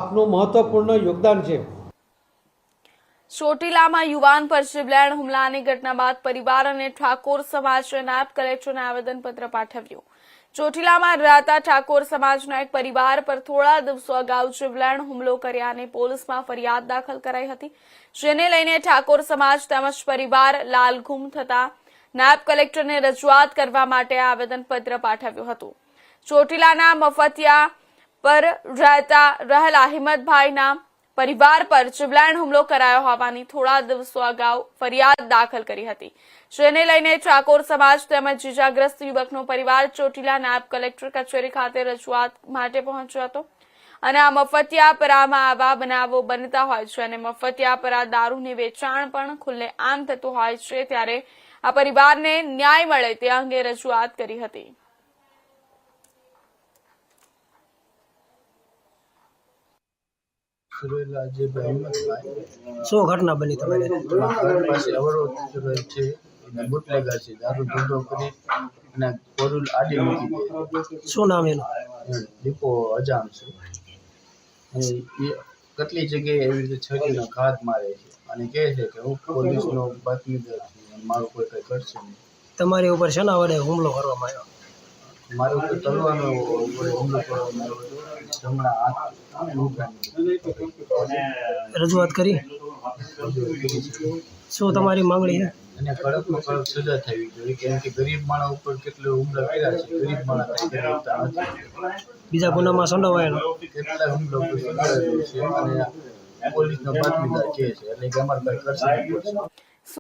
આપનું મહત્વપૂર્ણ યોગદાન છે। ચોટીલામાં યુવાન પર જીવલેણ હુમલાની ઘટના બાદ પરિવાર અને ઠાકોર સમાજે નાયબ કલેક્ટરને આવેદનપત્ર પાઠવ્યું। ચોટીલામાં રહેતા ઠાકોર સમાજના એક પરિવાર પર થોડા દિવસો અગાઉ જીવલેણ હુમલો કર્યાની પોલીસમાં ફરિયાદ દાખલ કરાઈ હતી, જેને લઈને ઠાકોર સમાજ તેમજ પરિવાર લાલઘુમ થતા નાયબ કલેક્ટરને રજૂઆત કરવા માટે આવેદનપત્ર પાઠવ્યું હતું। ચોટીલાના મફતિયા પર રહેલા હિંમતભાઈના પરિવાર પર જીવલેણ હુમલો કરાયો હોવાની થોડા દિવસો અગાઉ ફરિયાદ દાખલ કરી હતી, જેને લઈને ઠાકોર સમાજ તેમજ ઇજાગ્રસ્ત યુવકનો પરિવાર ચોટીલા નાયબ કલેક્ટર કચેરી ખાતે રજૂઆત માટે પહોંચ્યો હતો અને આ મફતિયાપરામાં આવા બનાવો બનતા હોય છે અને મફતિયાપરા દારૂની વેચાણ પણ ખુલ્લેઆમ થતું હોય છે, ત્યારે આ પરિવારને ન્યાય મળે તે અંગે રજૂઆત કરી હતી। શું ઘટના બની તમારે? ઘર પાસે અવરોધ છે, બુટલેગર છે, દારૂ ધંધો કરી અને પોરુલ આડી મૂકી દે। શું નામ એનું? દીપો અજામ છે અને એ કેટલી જગ્યાએ એવી રીતે છરીનો ઘાત મારે છે અને કહે છે કે હું પોલીસનો બાતમીદાર છું અને મારું કોઈ કંઈ કરશે નહીં। તમારી ઉપર શેના વડે હુમલો કરવામાં આવ્યો? મારું ઉપર તલવાનો વડે હુમલો કરવામાં આવ્યો હતો। જમણા હાથ લુંટાની રજૂઆત કરી? શું તમારી માંગણી છે? અને કડકમાં કડક સજા થવી જોઈએ, કેમ કે ગરીબ માણસ ઉપર કેટલો હુમલા કર્યા છે, ગરીબ માણસ કંઈ કરતા નથી। બીજા ગુનામાં સંડોવાયેલો? કેટલા હુમલો છે અને પોલીસનો બાતમીદાર કહે છે એટલે કે અમારે કંઈ કરશે નહીં।